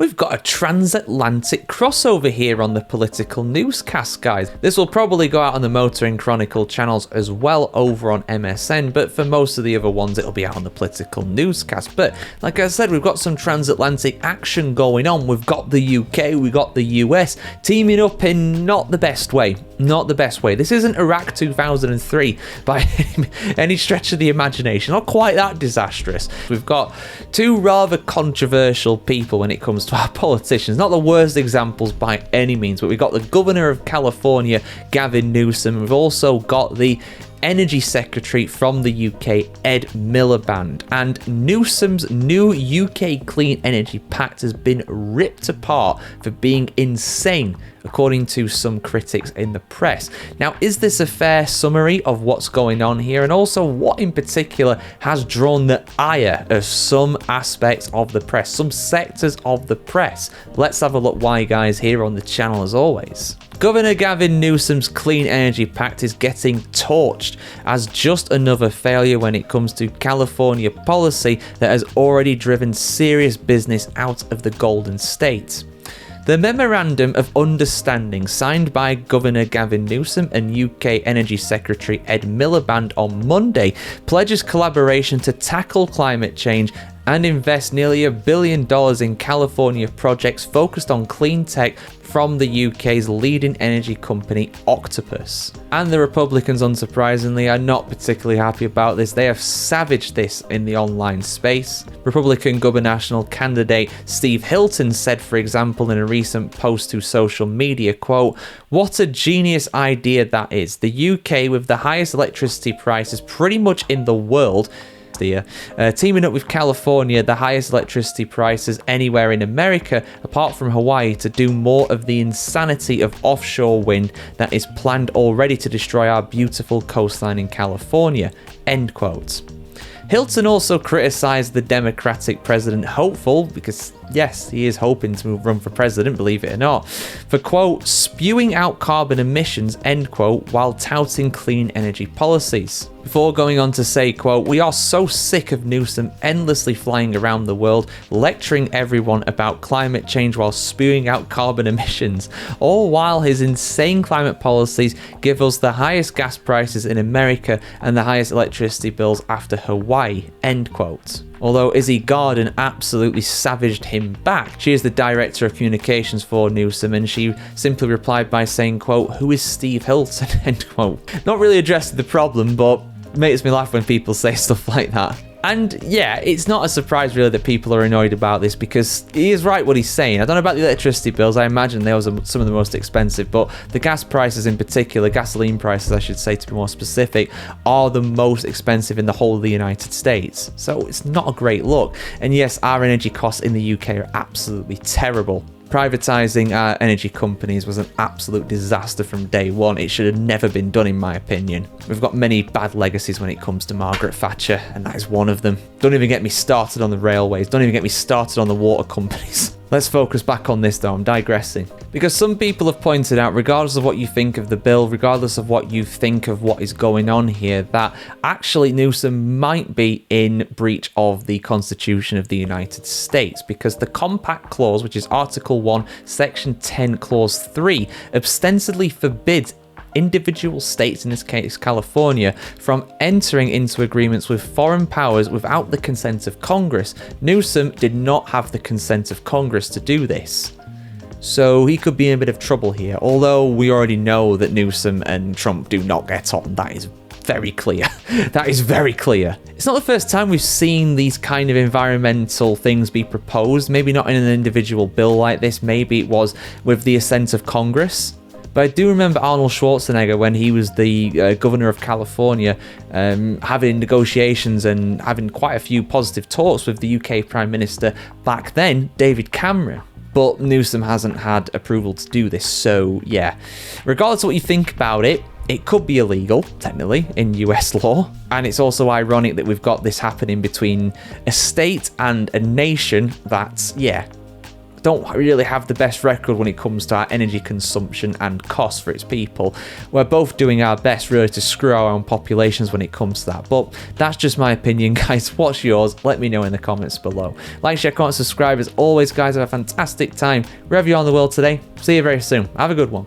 We've got a transatlantic crossover here on the Political Newscast, guys. This will probably go out on the Motoring Chronicle channels as well over on MSN, but for most of the other ones, it'll be out on the Political Newscast. But like I said, we've got some transatlantic action going on. We've got the UK, we've got the US teaming up in not the best way. Not the best way. This isn't Iraq 2003 by any stretch of the imagination. Not quite that disastrous. We've got two rather controversial people when it comes to our politicians. Not the worst examples by any means, but we've got the governor of California, Gavin Newsom. We've also got the Energy Secretary from the UK, Ed Miliband. And Newsom's new UK Clean Energy Pact has been ripped apart for being insane, according to some critics in the press. Now, is this a fair summary of what's going on here? And also, what in particular has drawn the ire of some aspects of the press, some sectors of the press? Let's have a look why, guys, here on the channel as always. Governor Gavin Newsom's Clean Energy Pact is getting torched as just another failure when it comes to California policy that has already driven serious business out of the Golden State. The Memorandum of Understanding signed by Governor Gavin Newsom and UK Energy Secretary Ed Miliband on Monday pledges collaboration to tackle climate change and invest nearly $1 billion in California projects focused on clean tech from the UK's leading energy company Octopus. And the Republicans, unsurprisingly, are not particularly happy about this. They have savaged this in the online space. Republican gubernatorial candidate Steve Hilton said, for example, in a recent post to social media, quote, "What a genius idea that is. The UK, with the highest electricity prices pretty much in the world, teaming up with California, the highest electricity prices anywhere in America apart from Hawaii, to do more of the insanity of offshore wind that is planned already to destroy our beautiful coastline in California," end quote. Hilton also criticised the Democratic president hopeful, because yes, he is hoping to run for president, believe it or not, for, quote, "spewing out carbon emissions," end quote, while touting clean energy policies. Before going on to say, quote, "We are so sick of Newsom endlessly flying around the world, lecturing everyone about climate change while spewing out carbon emissions, all while his insane climate policies give us the highest gas prices in America and the highest electricity bills after Hawaii," end quote. Although Izzy Garden absolutely savaged him back. She is the director of communications for Newsom, and she simply replied by saying, quote, "Who is Steve Hilton?" end quote. Not really addressing the problem, but makes me laugh when people say stuff like that. And yeah, it's not a surprise really that people are annoyed about this, because he is right what he's saying. I don't know about the electricity bills. I imagine those are some of the most expensive, but the gas prices in particular, gasoline prices I should say to be more specific, are the most expensive in the whole of the United States. So it's not a great look. And yes, our energy costs in the UK are absolutely terrible. Privatising our energy companies was an absolute disaster from day one. It should have never been done, in my opinion. We've got many bad legacies when it comes to Margaret Thatcher, and that is one of them. Don't even get me started on the railways. Don't even get me started on the water companies. Let's focus back on this though, I'm digressing. Because some people have pointed out, regardless of what you think of the bill, regardless of what you think of what is going on here, that actually Newsom might be in breach of the Constitution of the United States, because the Compact Clause, which is Article 1, Section 10, Clause 3, ostensibly forbids individual states, in this case California, from entering into agreements with foreign powers without the consent of Congress. Newsom did not have the consent of Congress to do this. So he could be in a bit of trouble here, although we already know that Newsom and Trump do not get on. That is very clear. That is very clear. It's not the first time we've seen these kind of environmental things be proposed, maybe not in an individual bill like this, maybe it was with the assent of Congress. But I do remember Arnold Schwarzenegger, when he was the governor of California, having negotiations and having quite a few positive talks with the UK Prime Minister back then, David Cameron. But Newsom hasn't had approval to do this, so yeah. Regardless of what you think about it, it could be illegal, technically, in US law. And it's also ironic that we've got this happening between a state and a nation that's, yeah, don't really have the best record when it comes to our energy consumption and cost for its people. We're both doing our best really to screw our own populations when it comes to that. But that's just my opinion, guys. What's yours? Let me know in the comments below. Like, share, comment, subscribe. As always, guys, have a fantastic time wherever you are in the world today. See you very soon. Have a good one.